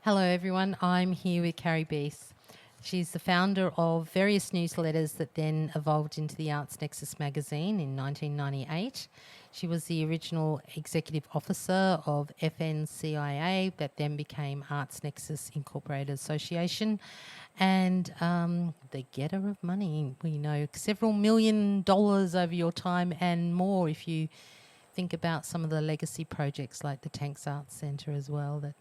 Hello everyone, I'm here with Carrie Bies. She's the founder of various newsletters that then evolved into the Arts Nexus Magazine in 1998. She was the original executive officer of FNCIA that then became Arts Nexus Incorporated Association, and the getter of money. We know several $1 million over your time and more if you think about some of the legacy projects like the Tanks Arts Centre as well that...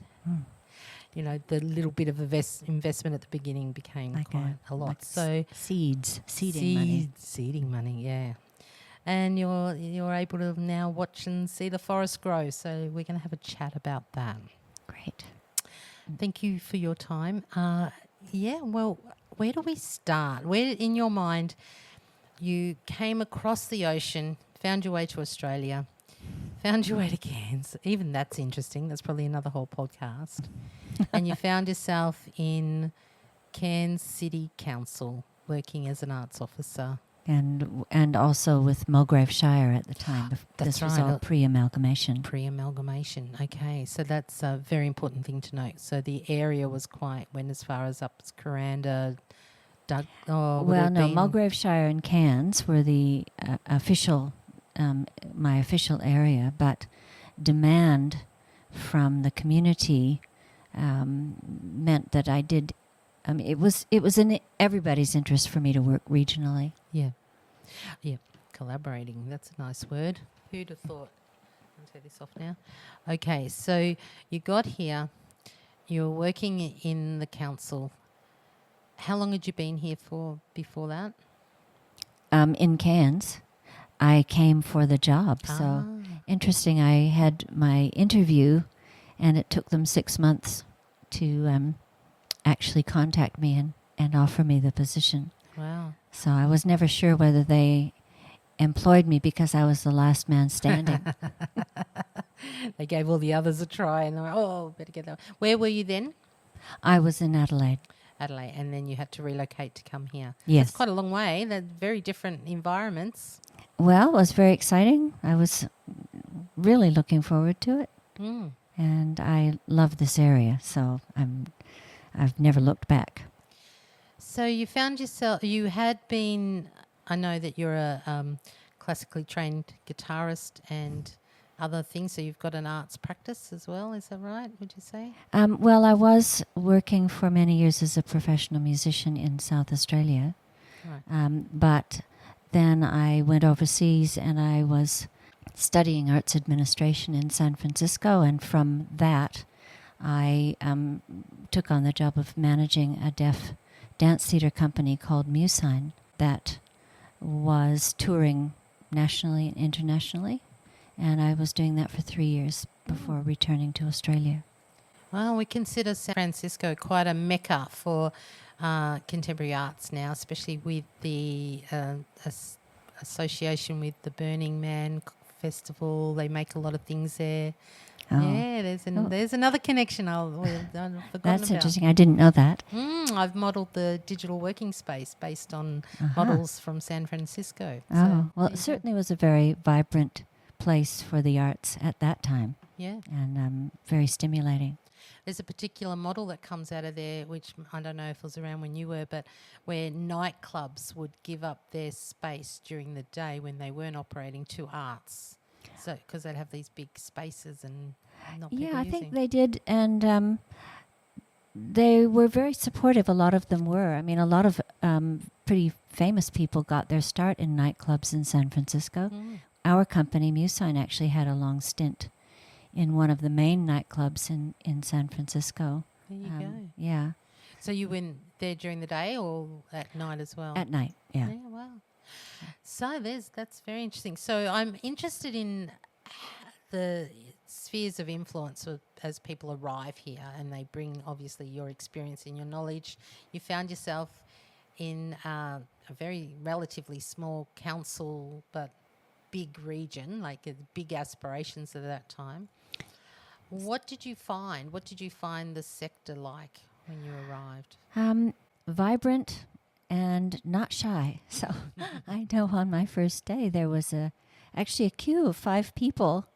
You know, the little bit of investment at the beginning became like quite a lot. Like so seeding money, yeah. And you're able to now watch and see the forest grow. So we're going to have a chat about that. Great. Thank you for your time. Well, where do we start? Where, in your mind, you came across the ocean, found your way to Australia, found your way to Cairns. Even that's interesting. That's probably another whole podcast. And you found yourself in Cairns City Council working as an arts officer. And also with Mulgrave Shire at the time. That's this was all pre-amalgamation. Pre-amalgamation, okay. So that's a very important thing to note. So the area went as far as up as Kuranda, Mulgrave Shire and Cairns were the my official area, but demand from the community meant that I did. It was in everybody's interest for me to work regionally. Yeah. Collaborating. That's a nice word. Who'd have thought? I'll take this off now. Okay, so you got here. You were working in the council. How long had you been here for before that? In Cairns, I came for the job. So interesting. I had my interview, and it took them 6 months to actually contact me and offer me the position. Wow. So I was never sure whether they employed me because I was the last man standing. They gave all the others a try and they were, better get that. Where were you then? I was in Adelaide. Adelaide, and then you had to relocate to come here. Yes. That's quite a long way. They're very different environments. Well, it was very exciting. I was really looking forward to it. Mm. And I love this area, so I've never looked back. So you found yourself, you had been, I know that you're a classically trained guitarist and other things, so you've got an arts practice as well, is that right, would you say? Well, I was working for many years as a professional musician in South Australia, right. But then I went overseas and I was studying arts administration in San Francisco, and from that I took on the job of managing a deaf dance theatre company called Musign that was touring nationally and internationally, and I was doing that for 3 years before returning to Australia. Well, we consider San Francisco quite a mecca for contemporary arts now, especially with the association with the Burning Man Festival. They make a lot of things there. Oh. Yeah, there's another connection I've forgotten That's about. interesting. I didn't know that. I've modelled the digital working space based on models from San Francisco. Oh, so, well, it certainly was a very vibrant place for the arts at that time. Yeah. And very stimulating. There's a particular model that comes out of there, which I don't know if it was around when you were, but where nightclubs would give up their space during the day when they weren't operating to arts. So, because they'd have these big spaces and not people I using. think they did, and they were very supportive. A lot of them were. I mean, a lot of pretty famous people got their start in nightclubs in San Francisco. Mm. Our company, Musign, actually had a long stint in one of the main nightclubs in San Francisco. There you go. Yeah. So you went there during the day or at night as well? At night, yeah. Yeah, wow. So that's very interesting. So I'm interested in the spheres of influence as people arrive here and they bring obviously your experience and your knowledge. You found yourself in a very relatively small council but big region, like big aspirations at that time. What did you find? What did you find the sector like when you arrived? Vibrant and not shy. So I know on my first day there was actually a queue of 5 people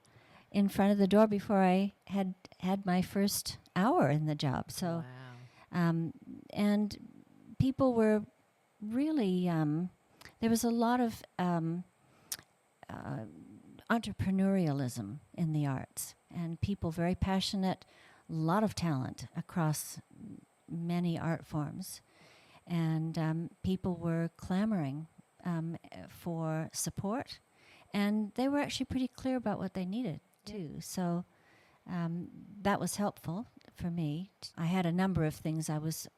in front of the door before I had my first hour in the job. So, wow. And people were really, there was a lot of entrepreneurialism in the arts, and people very passionate, a lot of talent across many art forms. And people were clamoring for support, and they were actually pretty clear about what they needed too. So that was helpful for me. I had a number of things I was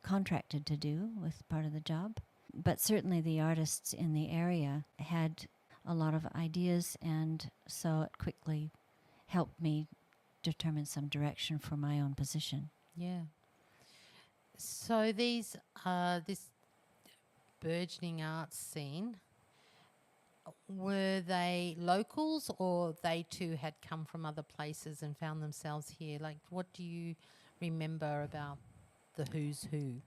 contracted to do with part of the job, but certainly the artists in the area had a lot of ideas, and so it quickly helped me determine some direction for my own position. Yeah. So this burgeoning arts scene, were they locals, or they too had come from other places and found themselves here? Like, what do you remember about the who's who?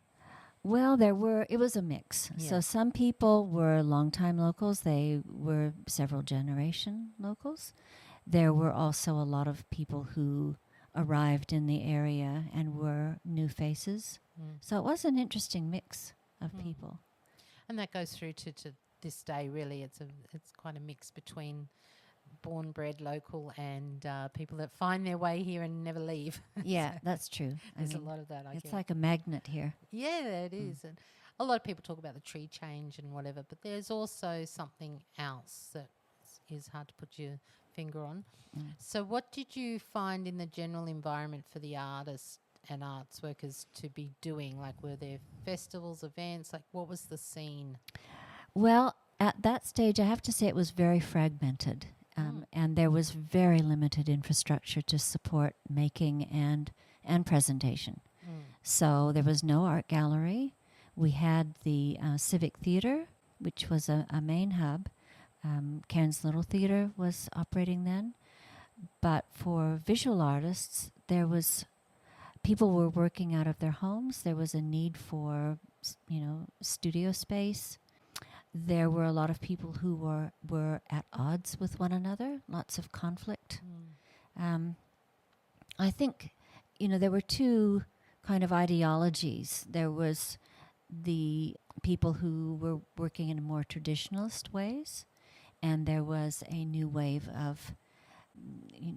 Well, it was a mix. Yeah. So some people were longtime locals. They were several generation locals. There were also a lot of people who arrived in the area and were new faces. So it was an interesting mix of people. And that goes through to this day, really. It's quite a mix between born, bred, local, and people that find their way here and never leave. Yeah, So that's true. there's a lot of that, It's like a magnet here. Yeah, it is. And a lot of people talk about the tree change and whatever, but there's also something else that is hard to put your finger on. So what did you find in the general environment for the artists and arts workers to be doing? Like, were there festivals, events? Like, what was the scene? Well, at that stage, I have to say it was very fragmented. And there was very limited infrastructure to support making and presentation. So there was no art gallery. We had the Civic Theatre, which was a main hub. Cairns Little Theatre was operating then. But for visual artists, people were working out of their homes. There was a need for, studio space. There were a lot of people who were at odds with one another, lots of conflict. I think, there were two kind of ideologies. There was the people who were working in more traditionalist ways, and there was a new wave of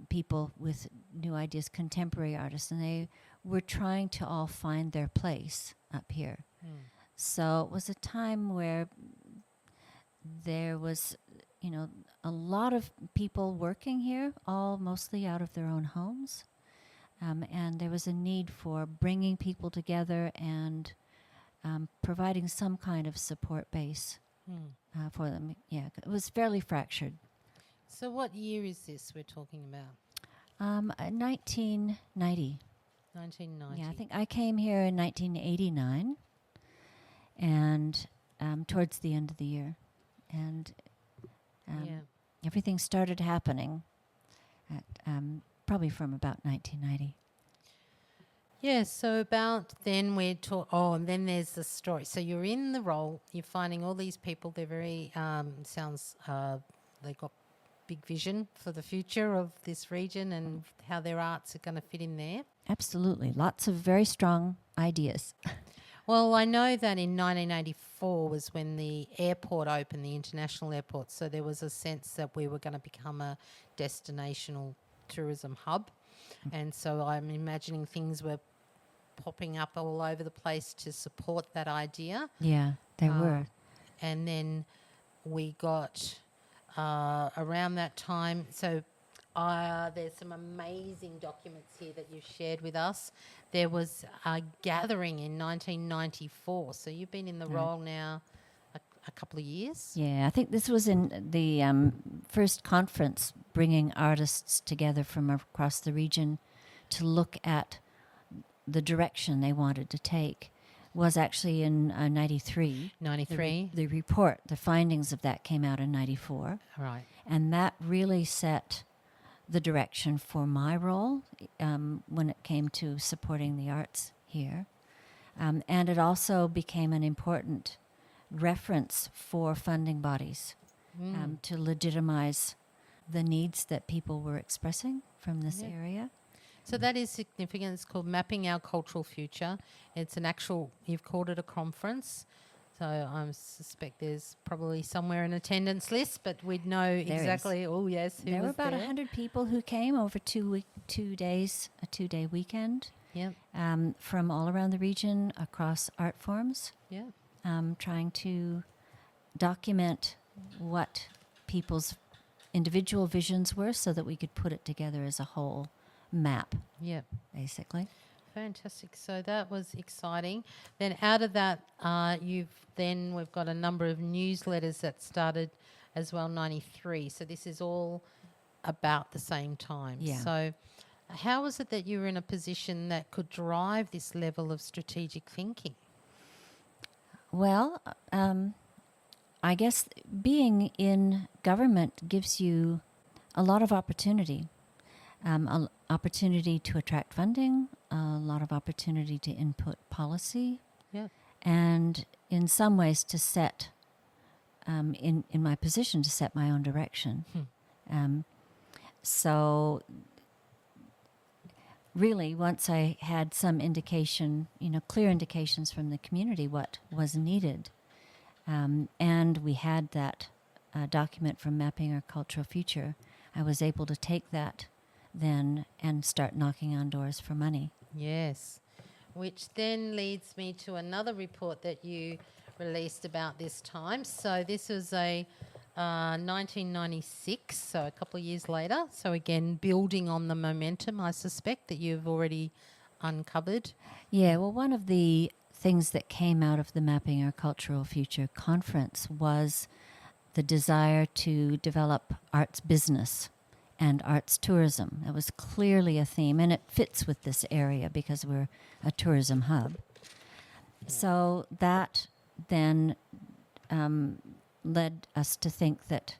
people with new ideas, contemporary artists, and they were trying to all find their place up here. So it was a time where there was, a lot of people working here, all mostly out of their own homes. And there was a need for bringing people together and providing some kind of support base for them. Yeah, it was fairly fractured. So what year is this we're talking about? 1990. 1990. Yeah, I think I came here in 1989, and towards the end of the year. And everything started happening at probably from about 1990. Yeah, so about then we're and then there's the story. So you're in the role, you're finding all these people, they're very, they've got big vision for the future of this region and how their arts are going to fit in there. Absolutely. Lots of very strong ideas. Well, I know that in 1984 was when the airport opened, the international airport, so there was a sense that we were going to become a destinational tourism hub. And so I'm imagining things were popping up all over the place to support that idea. Yeah, there were. And then we got around that time, so there's some amazing documents here that you've shared with us. There was a gathering in 1994, so you've been in the role now a couple of years. Yeah, I think this was in the first conference bringing artists together from across the region to look at the direction they wanted to take. Was actually in 93. 93. The report, the findings of that came out in 94. Right. And that really set the direction for my role when it came to supporting the arts here. And it also became an important reference for funding bodies to legitimize the needs that people were expressing from this area. So that is significant. It's called Mapping Our Cultural Future. It's an actual, you've called it a conference. So I suspect there's probably somewhere an attendance list, but we'd know exactly, who there were about 100 people who came over 2 days, a 2-day weekend. Yep. From all around the region, across art forms. Yeah. Trying to document what people's individual visions were so that we could put it together as a whole map. Yep. Basically. Fantastic. So that was exciting. Then out of that, we've got a number of newsletters that started as well, 93. So this is all about the same time. Yeah. So how was it that you were in a position that could drive this level of strategic thinking? Well, I guess being in government gives you a lot of opportunity. Opportunity to attract funding, a lot of opportunity to input policy, and in some ways to set, in my position, to set my own direction. So really, once I had some indication, clear indications from the community what was needed, and we had that document from Mapping Our Cultural Future, I was able to take that then and start knocking on doors for money. Yes, which then leads me to another report that you released about this time. So this was a 1996, so a couple of years later. So again, building on the momentum, I suspect, that you've already uncovered. Yeah, well, one of the things that came out of the Mapping Our Cultural Future conference was the desire to develop arts business and arts tourism. It was clearly a theme, and it fits with this area because we're a tourism hub. So that then led us to think that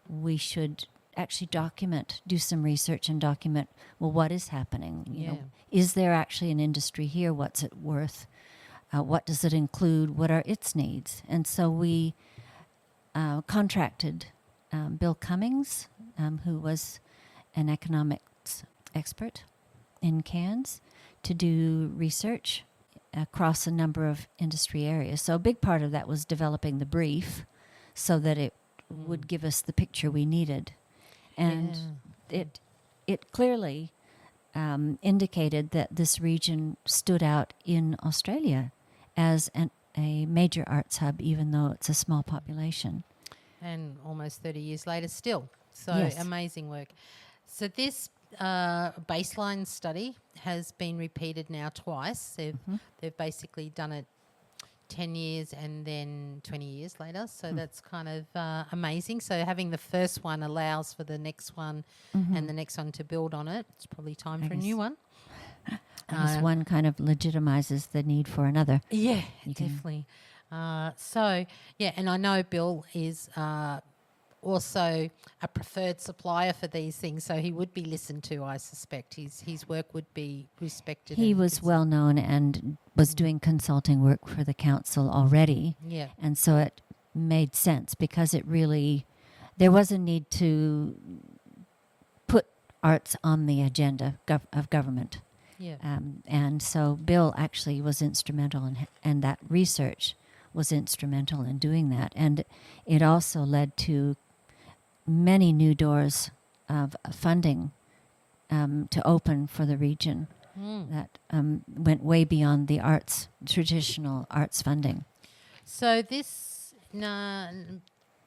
we should actually do some research and document, well, what is happening? Is there actually an industry here? What's it worth? What does it include? What are its needs? And so we contracted Bill Cummings, who was an economics expert in Cairns, to do research across a number of industry areas. So a big part of that was developing the brief so that it would give us the picture we needed. And it clearly indicated that this region stood out in Australia as a major arts hub, even though it's a small population. And almost 30 years later still. So amazing work. So this baseline study has been repeated now twice. They've basically done it 10 years and then 20 years later. So that's kind of amazing. So having the first one allows for the next one and the next one to build on it. It's probably time for a new one. One kind of legitimizes the need for another. Yeah, definitely. And I know Bill is also a preferred supplier for these things, so he would be listened to, I suspect. His work would be respected. He was well known and was doing consulting work for the council already. Yeah. And so it made sense because there was a need to put arts on the agenda of government. Yeah. And so Bill actually was instrumental and that research was instrumental in doing that. And it also led to many new doors of funding to open for the region that went way beyond the traditional arts funding. So this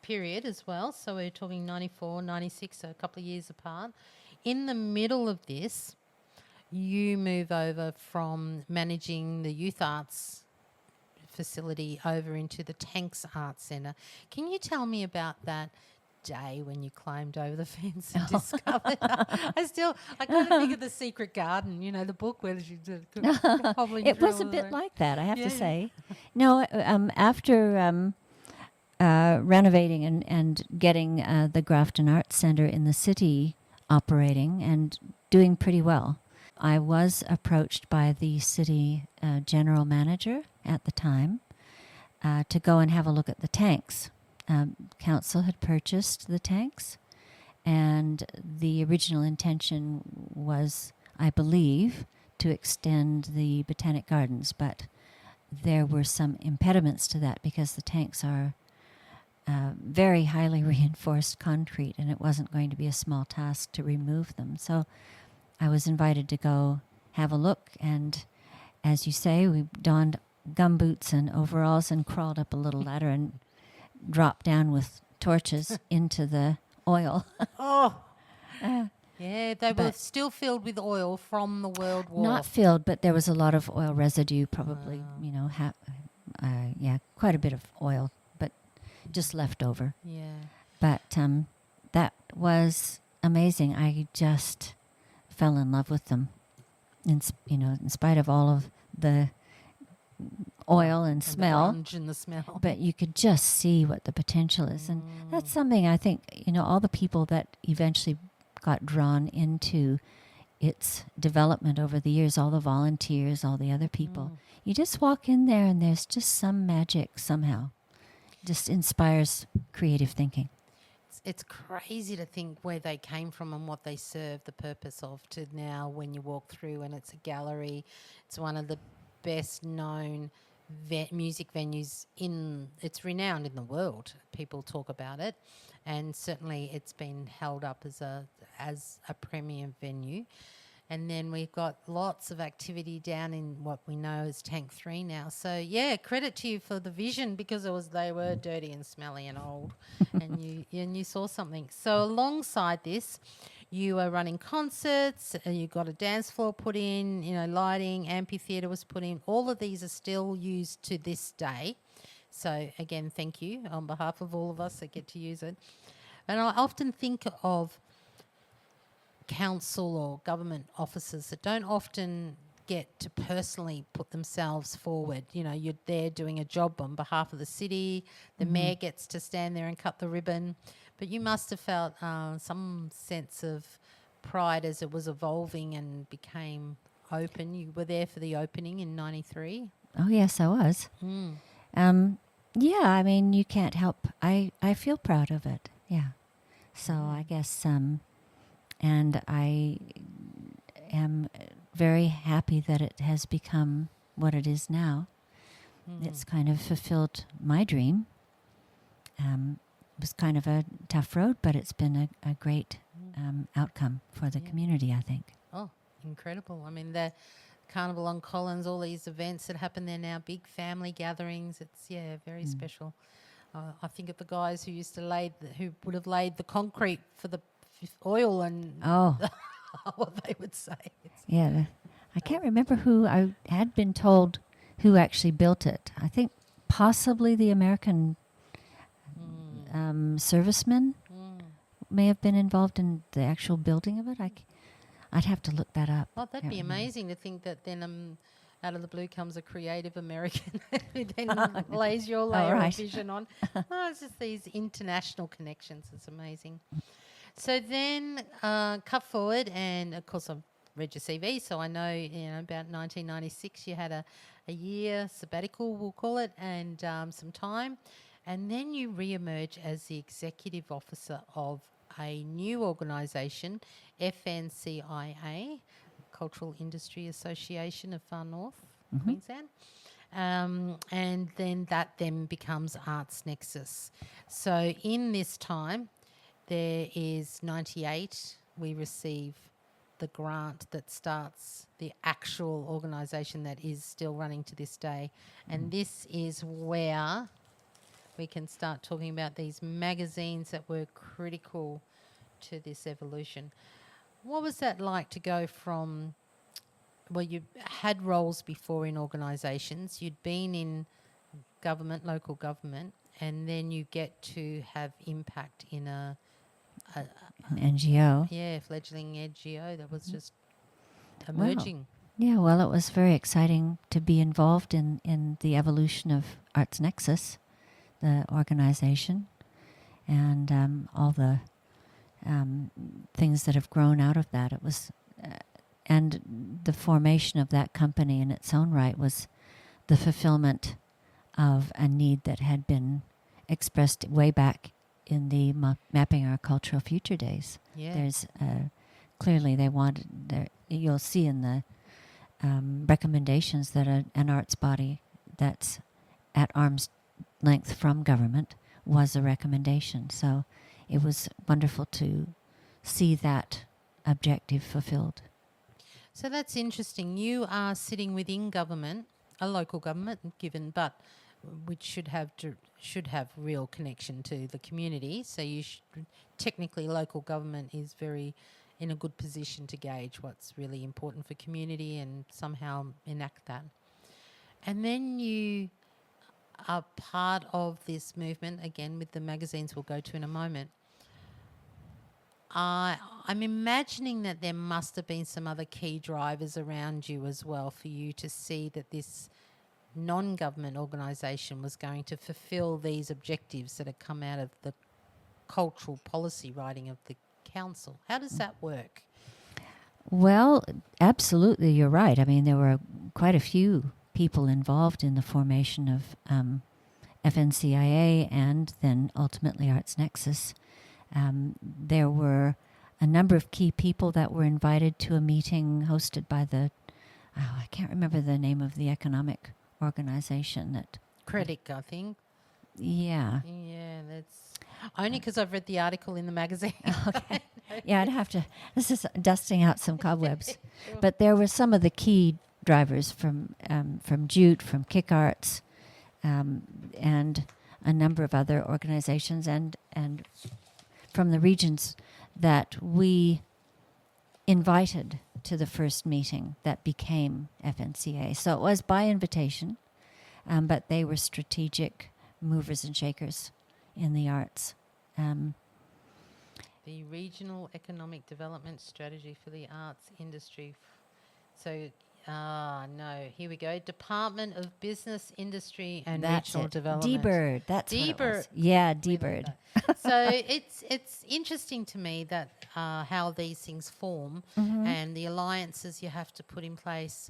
period as well, so we're talking 94, 96, so a couple of years apart. In the middle of this, you move over from managing the youth arts facility over into the Tanks Arts Centre. Can you tell me about that day when you climbed over the fence and discovered? I kind of think of The Secret Garden, the book where she hobbling. It was a bit like that, I have to say. No, after renovating and getting the Grafton Arts Centre in the city operating and doing pretty well, I was approached by the city general manager at the time to go and have a look at the tanks. Council had purchased the tanks, And the original intention was, I believe, to extend the Botanic Gardens, but there were some impediments to that because the tanks are very highly reinforced concrete, and it wasn't going to be a small task to remove them. So I was invited to go have a look, and as you say, we donned gumboots and overalls and crawled up a little ladder and dropped down with torches into the oil. Oh, yeah, they were still filled with oil from the World War. Not filled, but there was a lot of oil residue, probably, quite a bit of oil, but just left over. Yeah. But that was amazing. I just fell in love with them, in spite of all of the oil and smell. The grunge and the smell. But you could just see what the potential is. And that's something I think, all the people that eventually got drawn into its development over the years, all the volunteers, all the other people, you just walk in there and there's just some magic somehow. Just inspires creative thinking. It's crazy to think where they came from and what they serve the purpose of to now when you walk through and it's a gallery. It's one of the best known music venues it's renowned in the world. People talk about it, and certainly it's been held up as a premium venue. And then we've got lots of activity down in what we know as Tank 3 now. So, yeah, credit to you for the vision, because they were dirty and smelly and old and you saw something. So alongside this, you are running concerts, you got a dance floor put in, lighting, amphitheatre was put in. All of these are still used to this day. So, again, thank you on behalf of all of us that get to use it. And I often think of council or government officers that don't often get to personally put themselves forward. You're there doing a job on behalf of the city. The mayor gets to stand there and cut the ribbon. But you must have felt some sense of pride as it was evolving and became open. You were there for the opening in 93. Oh, yes, I was. You can't help. I feel proud of it, yeah. So I guess... and I am very happy that it has become what it is now. It's kind of fulfilled my dream. It was kind of a tough road, but it's been a great outcome for the community, I think. Oh, incredible. I mean, the Carnival on Collins, all these events that happen there now, big family gatherings. It's, very special. I think of the guys who used to who would have laid the concrete for the oil and what they would say. I can't remember who. I had been told who actually built it. I think possibly the American servicemen may have been involved in the actual building of it. I'd have to look that up. Oh, that'd be amazing to think that then out of the blue comes a creative American who then lays your layer of vision on. It's just these international connections. It's amazing. So then cut forward, and of course I've read your CV, so I know about 1996 you had a year sabbatical, we'll call it, and some time, and then you re-emerge as the executive officer of a new organisation, FNCIA, Cultural Industry Association of Far North, Queensland. And then that becomes Arts Nexus. So in this time, there is 98, we receive the grant that starts the actual organisation that is still running to this day. And this is where we can start talking about these magazines that were critical to this evolution. What was that like to go from, you had roles before in organisations, you'd been in government, local government, and then you get to have impact in an NGO. Yeah, fledgling NGO that was just emerging. Well, it was very exciting to be involved in the evolution of Arts Nexus, the organisation, and all the things that have grown out of that. It was, and the formation of that company in its own right was the fulfillment of a need that had been expressed way back in the Mapping Our Cultural Future Days. Yeah. There's clearly they wanted there. You'll see in the recommendations that an arts body that's at arm's length from government was a recommendation. So it was wonderful to see that objective fulfilled. So that's interesting. You are sitting within government, a local government, but which should have real connection to the community. So technically, local government is very in a good position to gauge what's really important for community and somehow enact that. And then you are part of this movement, again, with the magazines we'll go to in a moment. I'm imagining that there must have been some other key drivers around you as well for you to see that this non-government organisation was going to fulfil these objectives that had come out of the cultural policy writing of the council. How does that work? Well, absolutely, you're right. I mean, there were quite a few people involved in the formation of FNCIA and then ultimately Arts Nexus. There were a number of key people that were invited to a meeting hosted by I can't remember the name of the economic organization that... Critic, I think. Yeah. Yeah, that's... Only because I've read the article in the magazine. Okay. Yeah, I'd have to... This is dusting out some cobwebs. Sure. But there were some of the key drivers from Jute, from Kick Arts, and a number of other organizations and from the regions that we invited to the first meeting that became FNCA. So it was by invitation, but they were strategic movers and shakers in the arts. The Regional Economic Development Strategy for the Arts Industry. So, here we go. Department of Business, Industry and Regional Development. D-Bird, that's what it was. D-Bird. Yeah, D-Bird. So it's interesting to me that how these things form and the alliances you have to put in place,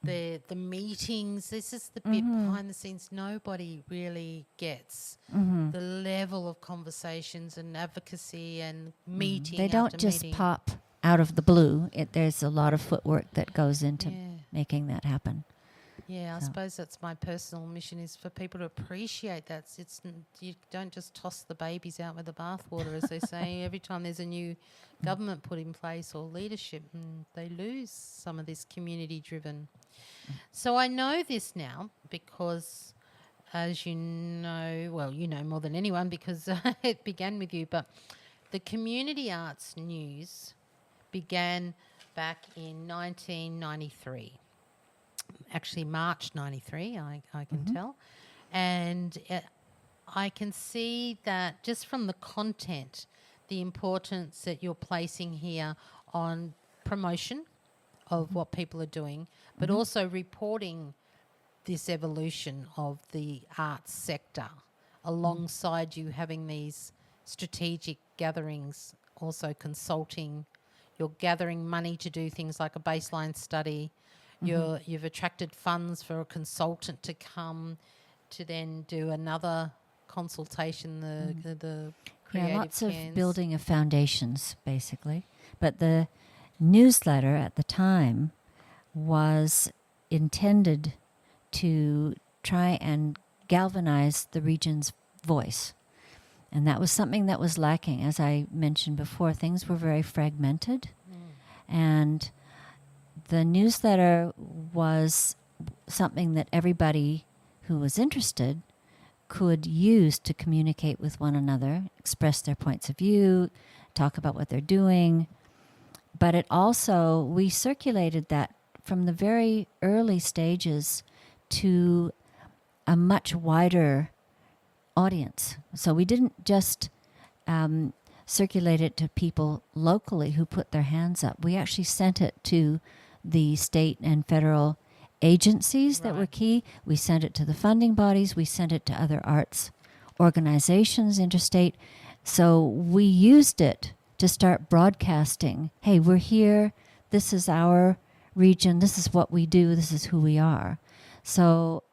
the meetings. This is the bit behind the scenes nobody really gets. The level of conversations and advocacy and meeting. They don't just meeting. pop out of the blue. There's a lot of footwork that goes into making that happen. Yeah, I suppose that's my personal mission, is for people to appreciate that. You don't just toss the babies out with the bathwater, as they say. Every time there's a new government put in place or leadership, they lose some of this community-driven. So I know this now because, as you know, well, you know more than anyone because it began with you, but the Community Arts News began back in 1993. Actually, March 93, I can tell. And I can see that just from the content, the importance that you're placing here on promotion of what people are doing, but also reporting this evolution of the arts sector alongside you having these strategic gatherings, also consulting. You're gathering money to do things like a baseline study. You've attracted funds for a consultant to come to then do another consultation, the creative lots Cairns. Of building of foundations, basically. But the newsletter at the time was intended to try and galvanize the region's voice. And that was something that was lacking. As I mentioned before, things were very fragmented. And the newsletter was something that everybody who was interested could use to communicate with one another, express their points of view, talk about what they're doing. But it also, we circulated that from the very early stages to a much wider audience. So we didn't just circulate it to people locally who put their hands up. We actually sent it to the state and federal agencies that were key. We sent it to the funding bodies. We sent it to other arts organizations, interstate. So we used it to start broadcasting. Hey, we're here. This is our region. This is what we do. This is who we are. So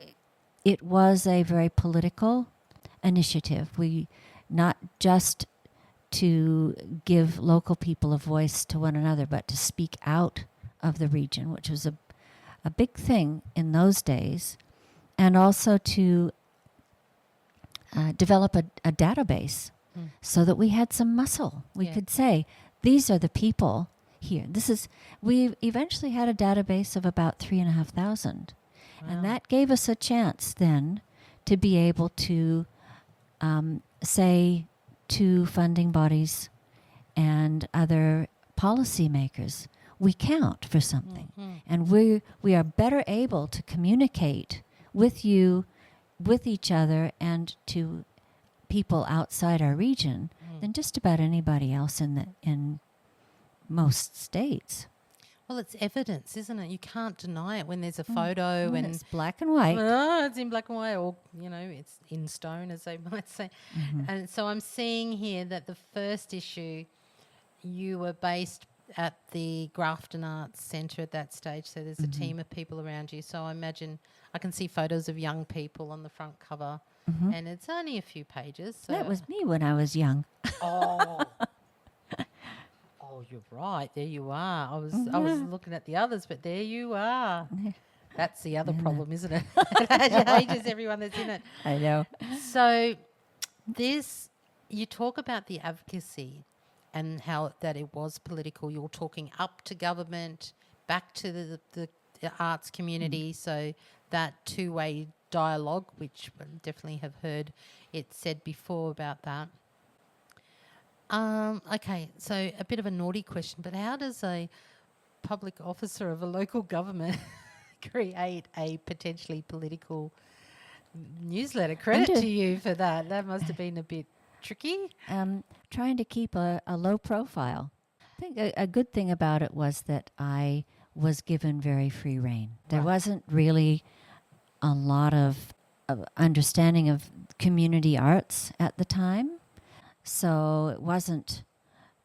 it was a very political initiative. We not just to give local people a voice to one another, but to speak out of the region, which was a big thing in those days, and also to develop a database so that we had some muscle. We could say, these are the people here. We eventually had a database of about 3,500. Wow. And that gave us a chance then to be able to say to funding bodies and other policymakers, we count for something. And we are better able to communicate with you, with each other, and to people outside our region than just about anybody else in most states. Well, it's evidence, isn't it? You can't deny it when there's a photo and it's black and white. It's in black and white, or it's in stone, as they might say. And so I'm seeing here that the first issue, you were based at the Grafton Arts Centre at that stage, so there's a team of people around you. So I imagine I can see photos of young people on the front cover, and it's only a few pages. So that was me when I was young. Oh, you're right. There you are. I was looking at the others, but there you are. That's the other problem, isn't it? It ages everyone that's in it. I know. So you talk about the advocacy and how that it was political. You're talking up to government, back to the arts community. So that two-way dialogue, which I definitely have heard it said before about that. Okay, so a bit of a naughty question, but how does a public officer of a local government create a potentially political newsletter? Credit to you for that. That must have been a bit tricky. Trying to keep a low profile. I think a good thing about it was that I was given very free rein. There wasn't really a lot of understanding of community arts at the time. So it wasn't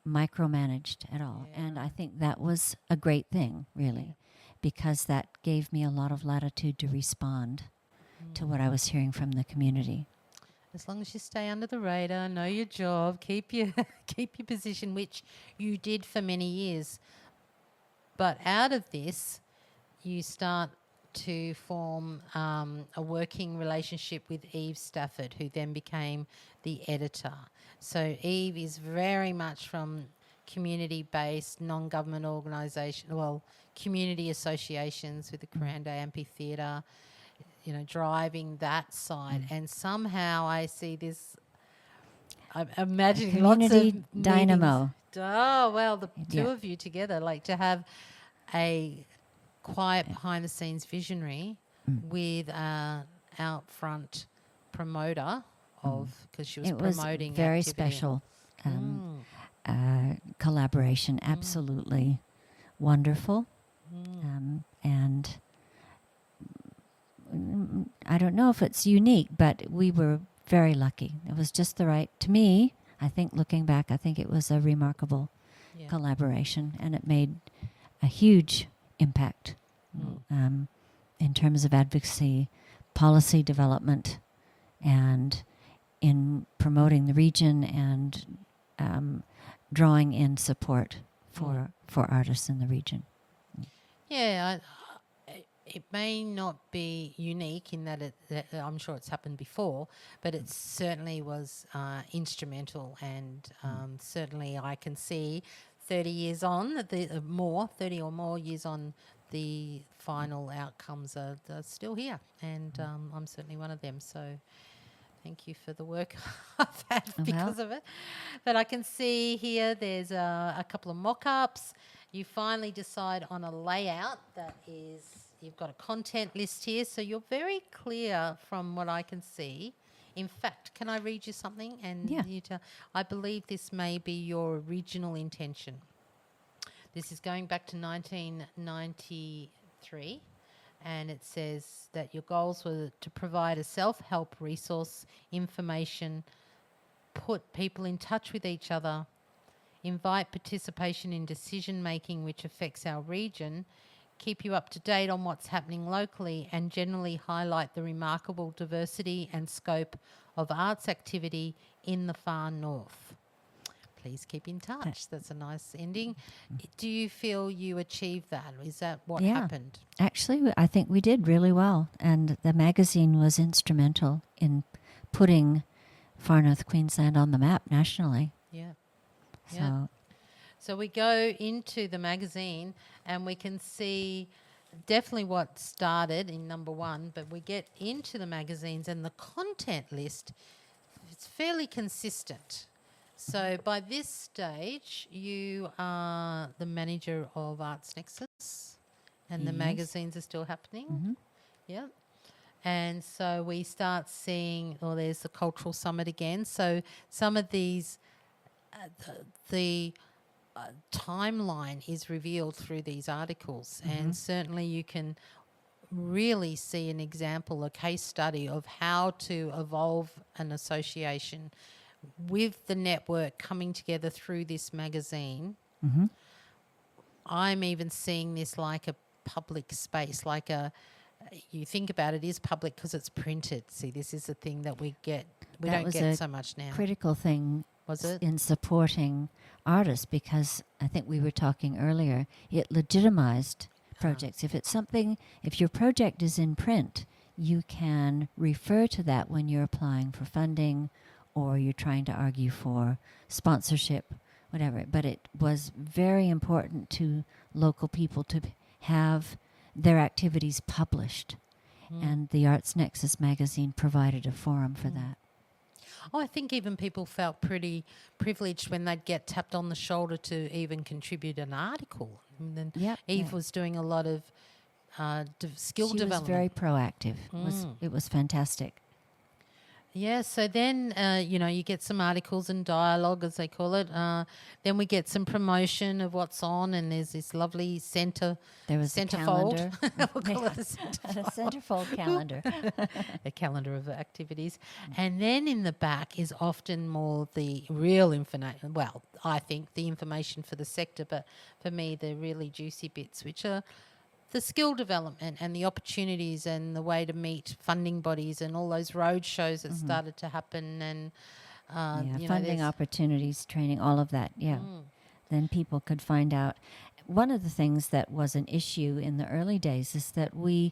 micromanaged at all. Yeah. And I think that was a great thing, really, because that gave me a lot of latitude to respond to what I was hearing from the community. As long as you stay under the radar, know your job, keep your position, which you did for many years. But out of this, you start to form a working relationship with Eve Stafford, who then became the editor. So Eve is very much from community-based, non-government organisation, community associations with the Coranda Amphitheatre, driving that side. And somehow I see this, I'm imagining community lots of dynamo. Meetings. Oh, well, the two of you together, like to have a quiet behind-the-scenes visionary with an out-front promoter because she was promoting. It was very activity. special collaboration, absolutely wonderful. And I don't know if it's unique, but we were very lucky. It was just to me, I think looking back, I think it was a remarkable collaboration, and it made a huge impact in terms of advocacy, policy development, and in promoting the region and drawing in support for artists in the region. Yeah, it may not be unique in that I'm sure it's happened before, but it certainly was instrumental, and certainly I can see 30 years on, 30 or more years on, the final outcomes are still here, and I'm certainly one of them. So thank you for the work I've had because of it. But I can see here there's a couple of mock-ups. You finally decide on a layout that is, you've got a content list here, so you're very clear from what I can see. In fact, can I read you something? And you tell, I believe this may be your original intention. This is going back to 1993, and it says that your goals were to provide a self-help resource, information, put people in touch with each other, invite participation in decision-making which affects our region, keep you up to date on what's happening locally and generally highlight the remarkable diversity and scope of arts activity in the far north. Please keep in touch. That's a nice ending. Do you feel you achieved that? Is that what happened? Actually, I think we did really well. And the magazine was instrumental in putting Far North Queensland on the map nationally. Yeah. So we go into the magazine and we can see definitely what started in number 1, but we get into the magazines and the content list, it's fairly consistent. So by this stage, you are the manager of Arts Nexus and the magazines are still happening. Mm-hmm. Yeah. And so we start seeing, there's the Cultural Summit again. So some of these, the timeline is revealed through these articles. And certainly you can really see an example, a case study of how to evolve an association with the network coming together through this magazine. Mm-hmm. I'm even seeing this like a public space, you think about it is public because it's printed. See, this is the thing that we don't get so much now. Critical thing was it in supporting artists, because I think we were talking earlier, it legitimized projects. If your project is in print, you can refer to that when you're applying for funding or you're trying to argue for sponsorship, whatever. But it was very important to local people to have their activities published. And the Arts Nexus magazine provided a forum for that. I think even people felt pretty privileged when they'd get tapped on the shoulder to even contribute an article. And then Eve was doing a lot of skill development. She was very proactive. It was fantastic. Yeah, so then, you get some articles and dialogue, as they call it. Then we get some promotion of what's on, and there's this lovely centrefold. We'll call it the centrefold calendar. A calendar of activities. And then in the back is often more the real information. Well, I think the information for the sector, but for me, the really juicy bits, which are the skill development and the opportunities and the way to meet funding bodies and all those road shows that started to happen and funding opportunities, training, all of that. Then people could find out. One of the things that was an issue in the early days is that we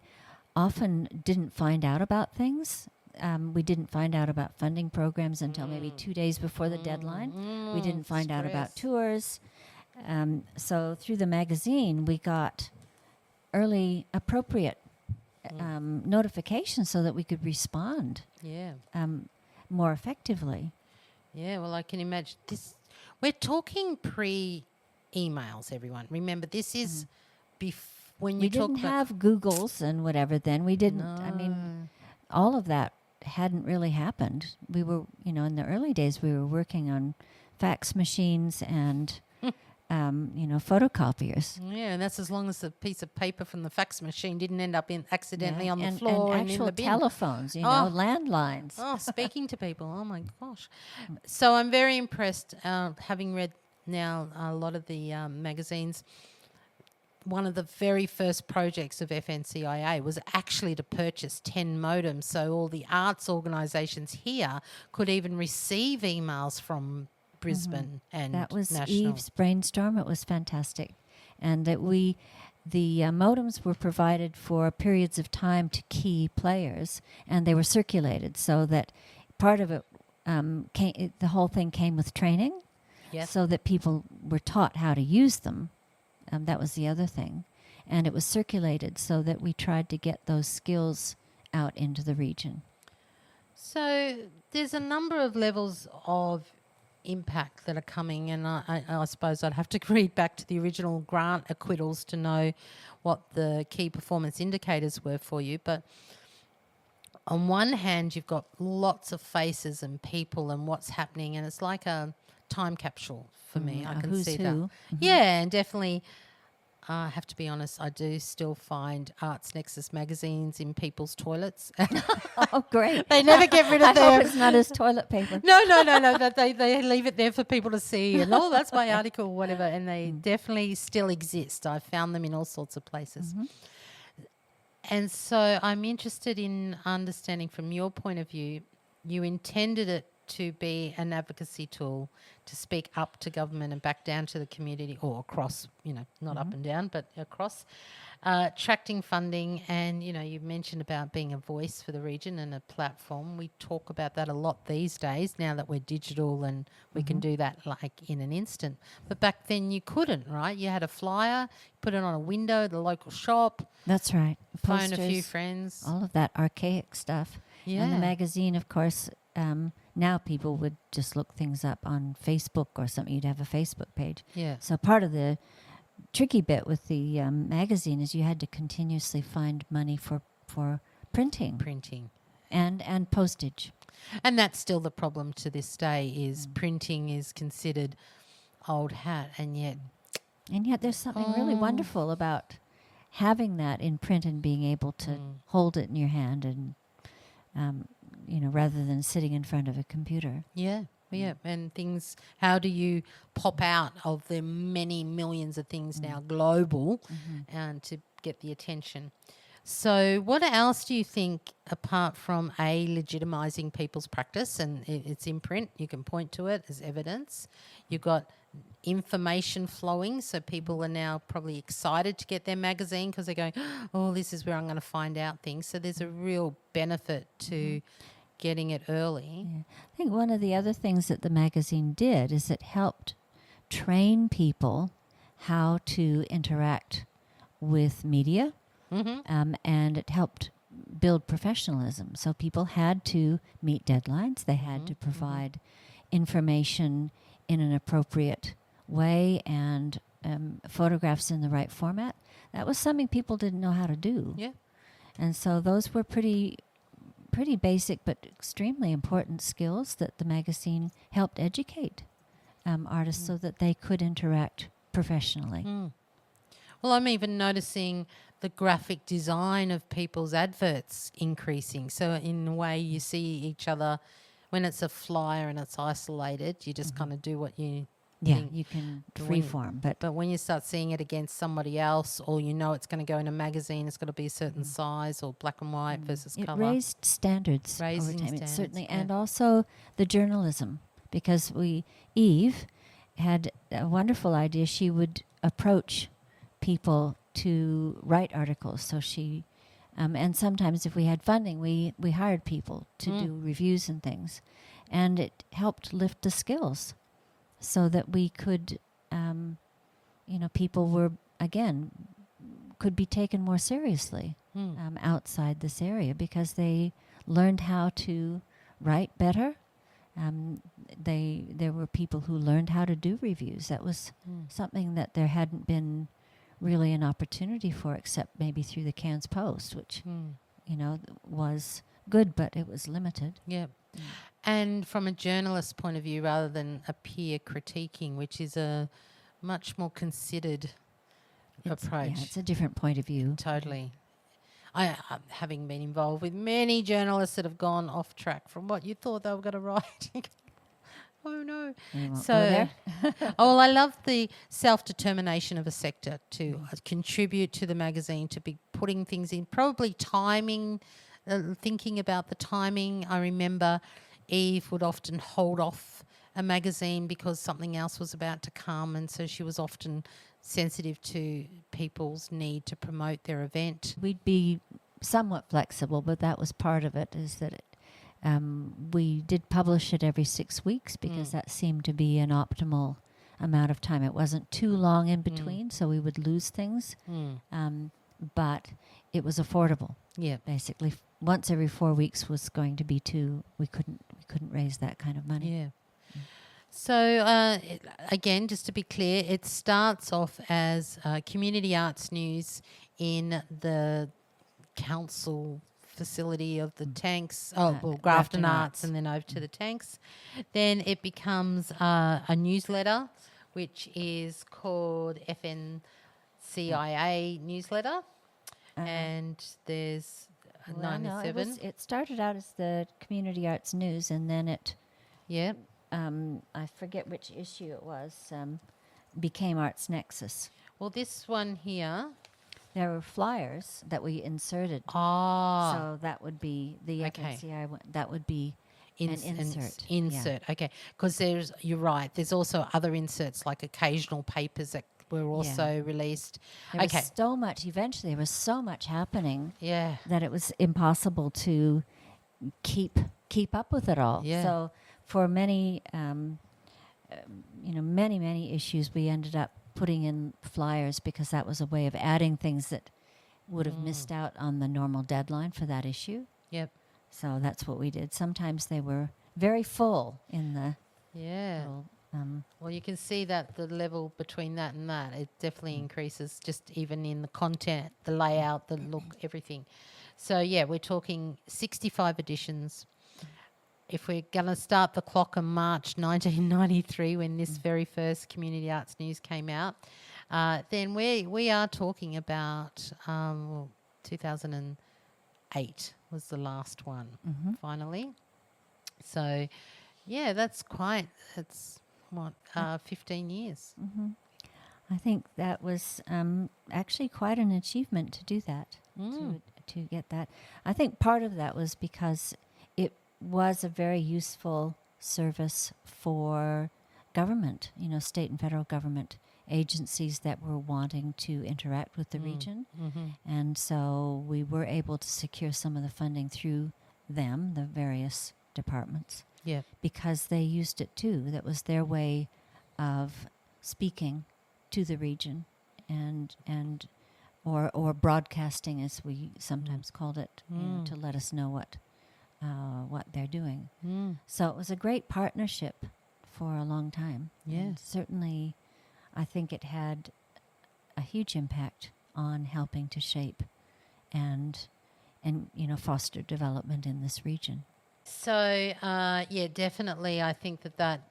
often didn't find out about things. We didn't find out about funding programs until maybe 2 days before the deadline. We didn't find out about tours. So through the magazine, we got early appropriate notifications so that we could respond more effectively. Yeah, well, I can imagine this. We're talking pre-emails, everyone. Remember, this is when you talk about... We didn't have Googles and whatever then. We didn't. No. I mean, all of that hadn't really happened. We were, in the early days, we were working on fax machines and... photocopiers. Yeah, and that's as long as the piece of paper from the fax machine didn't end up accidentally on the floor and actual in the bin. Telephones, landlines. Speaking to people. Oh my gosh! So I'm very impressed, having read now a lot of the magazines. One of the very first projects of FNCIA was actually to purchase 10 modems, so all the arts organisations here could even receive emails from Brisbane and that was national. Eve's brainstorm. It was fantastic, and that the modems were provided for periods of time to key players, and they were circulated so that part of it the whole thing came with training, so that people were taught how to use them. That was the other thing, and it was circulated so that we tried to get those skills out into the region. So there's a number of levels of impact that are coming, and I suppose I'd have to read back to the original grant acquittals to know what the key performance indicators were for you. But on one hand, you've got lots of faces and people and what's happening, and it's like a time capsule for me. I can see that. Yeah, and definitely I have to be honest, I do still find Arts Nexus magazines in people's toilets. Oh, great. They never get rid of I them. hope it's not as toilet paper. No, that they leave it there for people to see, and that's my article or whatever, and they definitely still exist. I've found them in all sorts of places. Mm-hmm. And so I'm interested in understanding from your point of view, you intended it to be an advocacy tool to speak up to government and back down to the community, or across, not up and down, but across, attracting funding. And, you mentioned about being a voice for the region and a platform. We talk about that a lot these days now that we're digital and we can do that like in an instant. But back then you couldn't, right? You had a flyer, put it on a window at the local shop. That's right. Phone Posters, a few friends. all of that archaic stuff. Yeah. And the magazine, of course, now people would just look things up on Facebook or something. You'd have a Facebook page. Yeah. So part of the tricky bit with the magazine is you had to continuously find money for printing. And postage. And that's still the problem to this day is printing is considered old hat, and yet there's something really wonderful about having that in print and being able to hold it in your hand and, rather than sitting in front of a computer. Yeah. And things, how do you pop out of the many millions of things now global and to get the attention? So what else do you think, apart from legitimising people's practice, and it's in print, you can point to it as evidence. You've got information flowing, so people are now probably excited to get their magazine because they're going, oh, this is where I'm going to find out things. So there's a real benefit to getting it early. Yeah. I think one of the other things that the magazine did is it helped train people how to interact with media. And it helped build professionalism. So people had to meet deadlines. They had to provide information in an appropriate way and photographs in the right format. That was something people didn't know how to do. Yeah. And so those were pretty basic but extremely important skills that the magazine helped educate artists so that they could interact professionally. Well, I'm even noticing the graphic design of people's adverts increasing. So in a way you see each other when it's a flyer and it's isolated, you just kind of do what you think. You can freeform. But when you start seeing it against somebody else, or it's going to go in a magazine, it's got to be a certain size, or black and white versus colour. It raised standards Raising over time. standards, Certainly, yeah. and also the journalism, because Eve had a wonderful idea. She would approach people to write articles. So she, and sometimes if we had funding, we hired people to do reviews and things. And it helped lift the skills so that we could, people were, again, could be taken more seriously outside this area because they learned how to write better. There were people who learned how to do reviews. That was something that there hadn't been really an opportunity for, except maybe through the Cairns Post, which, was good, but it was limited. Yeah. And from a journalist's point of view, rather than a peer critiquing, which is a much more considered approach. Yeah, it's a different point of view. Totally. I having been involved with many journalists that have gone off track from what you thought they were going to write. Oh no! So, I love the self-determination of a sector to contribute to the magazine, to be putting things in, probably timing, thinking about the timing. I remember Eve would often hold off a magazine because something else was about to come, and so she was often sensitive to people's need to promote their event. We'd be somewhat flexible, but that was part of it, is that we did publish it every 6 weeks because that seemed to be an optimal amount of time. It wasn't too long in between, so we would lose things, but it was affordable. Yeah, basically, once every 4 weeks was going to be too. We couldn't raise that kind of money. Yeah. So again, just to be clear, it starts off as community arts news in the council facility of the tanks, Grafton Arts, and then over to the tanks. Then it becomes a newsletter, which is called FN CIA newsletter, and there's 97. It started out as the Community Arts News, and then it, Yeah. I forget which issue it was, became Arts Nexus. Well, this one here. There were flyers that we inserted. Ah. So that would be the FNCI one. That would be an insert. Insert, okay. Because you're right, there's also other inserts like occasional papers that were also released. There was so much, eventually there was so much happening that it was impossible to keep up with it all. Yeah. So for many, many issues, we ended up putting in flyers because that was a way of adding things that would have missed out on the normal deadline for that issue. Yep. So that's what we did. Sometimes they were very full in the little, well, you can see that the level between that and that, it definitely increases just even in the content, the layout, the look, everything. So, yeah, we're talking 65 editions. If we're going to start the clock on March 1993 when this very first Community Arts News came out, then we are talking about 2008 was the last one, finally. So, yeah, that's 15 years. I think that was actually quite an achievement to do that, to get that. I think part of that was because it was a very useful service for government, state and federal government agencies that were wanting to interact with the region. And so we were able to secure some of the funding through them, the various departments. Yeah. Because they used it too. That was their way of speaking to the region or broadcasting, as we sometimes called it, to let us know what they're doing. So it was a great partnership for a long time. Yeah. And certainly I think it had a huge impact on helping to shape and foster development in this region. So, definitely I think that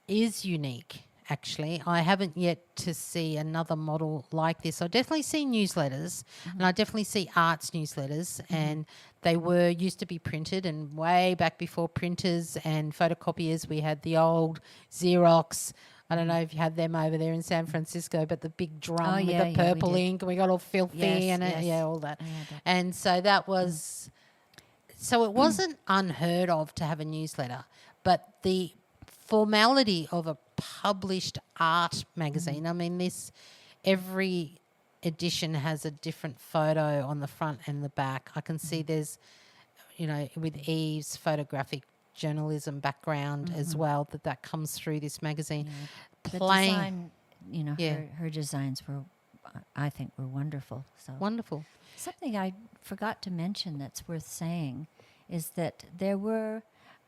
is unique, actually. I haven't yet to see another model like this. I definitely see newsletters, and I definitely see arts newsletters, and they used to be printed, and way back before printers and photocopiers, we had the old Xerox. I don't know if you had them over there in San Francisco, but the big drum with the purple ink, and we got all filthy all that. And so that was... So it wasn't unheard of to have a newsletter, but the formality of a published art magazine, I mean, every edition has a different photo on the front and the back. I can see there's, with Eve's photographic journalism background as well, that comes through this magazine. Yeah. The design, her designs were, I think, were wonderful. So wonderful. Something I forgot to mention that's worth saying is that there were,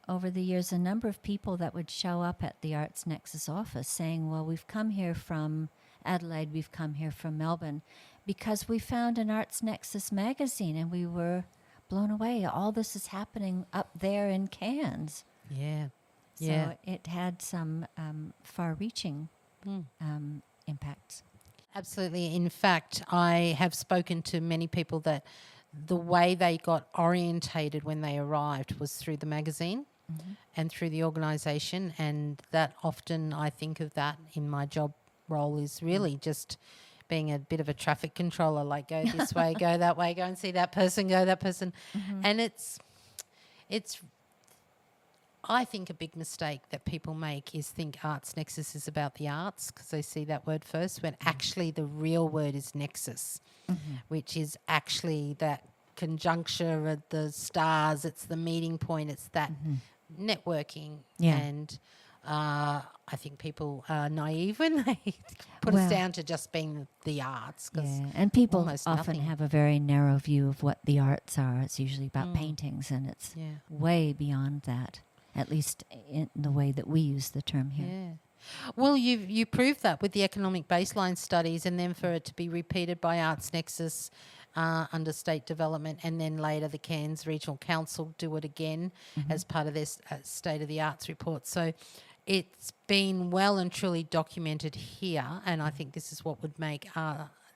over the years, a number of people that would show up at the Arts Nexus office saying, well, we've come here from Adelaide, we've come here from Melbourne, because we found an Arts Nexus magazine and we were blown away. All this is happening up there in Cairns. Yeah. So it had some far-reaching impacts. Absolutely. In fact, I have spoken to many people that the way they got orientated when they arrived was through the magazine and through the organisation, and that often I think of that in my job role is really just being a bit of a traffic controller, like go this way, go that way, go and see that person, go that person. And it's I think a big mistake that people make is think Arts Nexus is about the arts because they see that word first, when actually the real word is nexus, which is actually that conjuncture of the stars. It's the meeting point. It's that networking. Yeah. And I think people are naive when they put us down to just being the arts. And people often nothing. have a very narrow view of what the arts are. It's usually about paintings, and it's way beyond that. At least in the way that we use the term here. Yeah. Well, you proved that with the economic baseline studies, and then for it to be repeated by Arts Nexus under state development, and then later the Cairns Regional Council do it again as part of their State of the Arts report. So it's been well and truly documented here, and I think this is what would make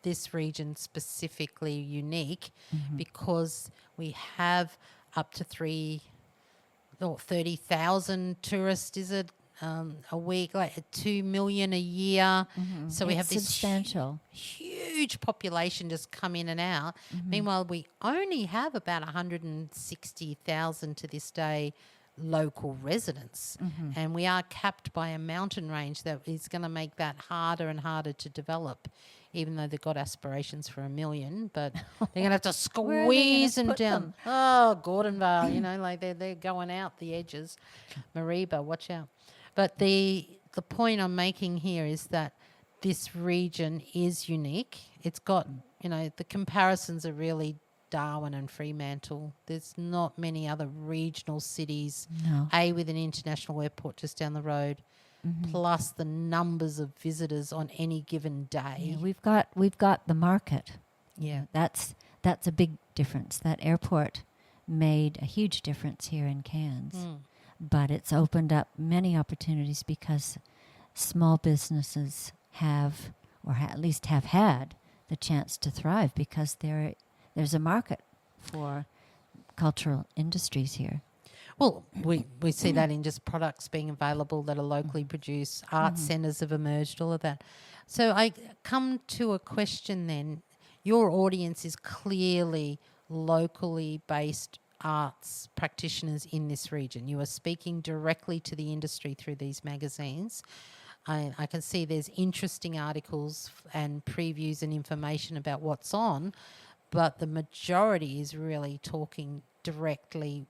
this region specifically unique, because we have up to 30,000 tourists, is it, a week, like 2 million a year. So we It's have this substantial. huge population just come in and out. Meanwhile, we only have about 160,000 to this day local residents, and we are capped by a mountain range that is going to make that harder and harder to develop, even though they've got aspirations for 1 million, but they're going to have to squeeze them down. Oh, Gordonvale, you know, like they're going out the edges. Mariba, watch out. But the point I'm making here is that this region is unique. It's got, you know, the comparisons are really Darwin and Fremantle. There's not many other regional cities, with an international airport just down the road, plus the numbers of visitors on any given day. Yeah, we've got the market. Yeah. That's a big difference. That airport made a huge difference here in Cairns. But it's opened up many opportunities because small businesses have, or at least have had, the chance to thrive because there's a market for cultural industries here. Well, we see that in just products being available that are locally produced. Art centres have emerged, all of that. So I come to a question then. Your audience is clearly locally based arts practitioners in this region. You are speaking directly to the industry through these magazines. I can see there's interesting articles and previews and information about what's on, but the majority is really talking directly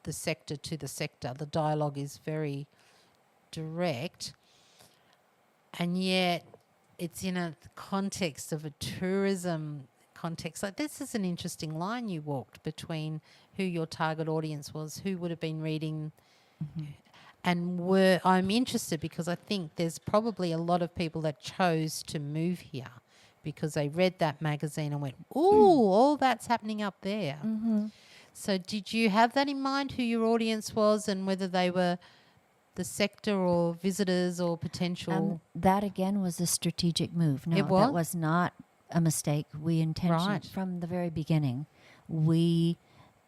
the sector to the sector. The dialogue is very direct, and yet it's in a context of a tourism context. Like, this is an interesting line you walked between who your target audience was, who would have been reading, and I'm interested because I think there's probably a lot of people that chose to move here because they read that magazine and went, ooh, all that's happening up there. So did you have that in mind, who your audience was and whether they were the sector or visitors or potential? That, again, was a strategic move. No, It was? That was not a mistake. We intentionally, from the very beginning, we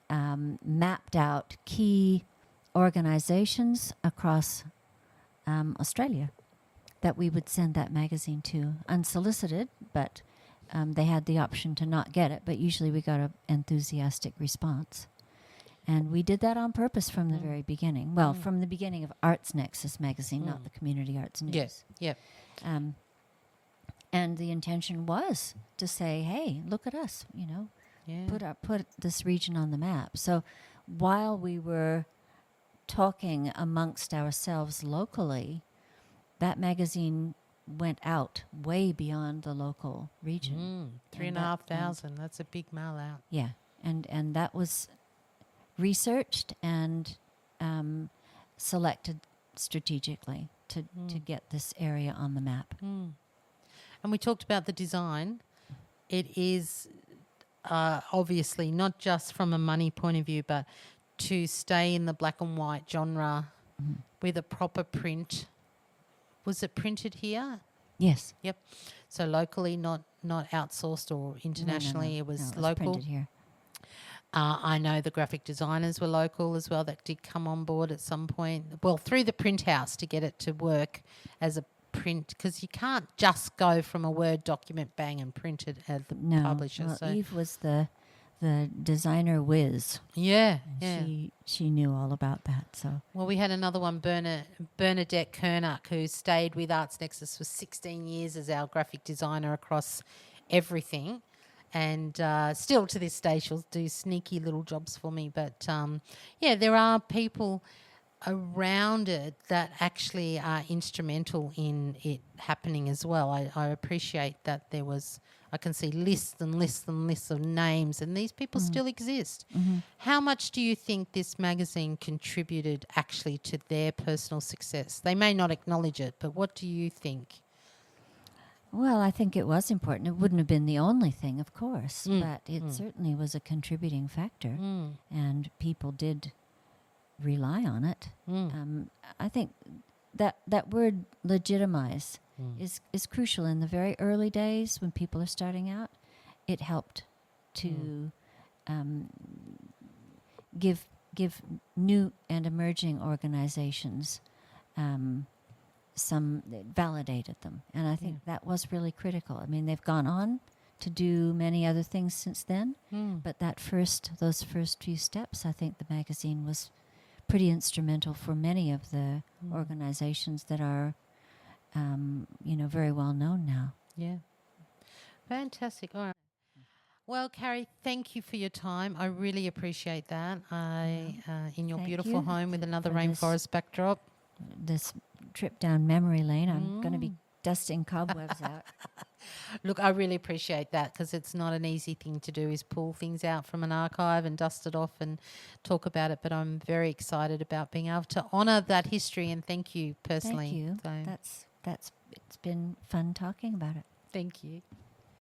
mapped out key organizations across Australia that we would send that magazine to, unsolicited, but they had the option to not get it, but usually we got an enthusiastic response. And we did that on purpose from the very beginning. Well, from the beginning of Arts Nexus Magazine, not the Community Arts News. Yes, yep. And the intention was to say, hey, look at us, you know, put this region on the map. So while we were talking amongst ourselves locally, that magazine went out way beyond the local region. 3,500, that's a big mail out. Yeah, and that was researched and selected strategically to get this area on the map. And we talked about the design. It is obviously not just from a money point of view, but to stay in the black and white genre with a proper print. Was it printed here? Yes. Yep. So locally, not outsourced or internationally. No. It was It was local. printed here. I know the graphic designers were local as well that did come on board at some point. Well, through the print house to get it to work as a print, because you can't just go from a Word document, bang, and print it at the publisher. Well, So Eve was the designer whiz. yeah. She knew all about that. So Well, we had another one, Bernadette Kernuck, who stayed with Arts Nexus for 16 years as our graphic designer across everything. And still to this day, she'll do sneaky little jobs for me. But, there are people around it that actually are instrumental in it happening as well. I appreciate that there was, I can see lists and lists and lists of names, and these people still exist. How much do you think this magazine contributed actually to their personal success? They may not acknowledge it, but what do you think? Well, I think it was important. It wouldn't have been the only thing, of course, but it certainly was a contributing factor, and people did rely on it. I think that word legitimize is crucial. In the very early days when people are starting out, it helped to give new and emerging organizations validated them, and I think that was really critical. I mean, they've gone on to do many other things since then, but those first few steps, I think the magazine was pretty instrumental for many of the organizations that are, very well known now. Yeah. Fantastic. All right. Well, Carrie, thank you for your time. I really appreciate that. In your beautiful home with another rainforest backdrop. This trip down memory lane, I'm going to be dusting cobwebs out. Look, I really appreciate that, because it's not an easy thing to do, is pull things out from an archive and dust it off and talk about it. But I'm very excited about being able to honour that history, and thank you personally. Thank you. So, It's been fun talking about it. thank you.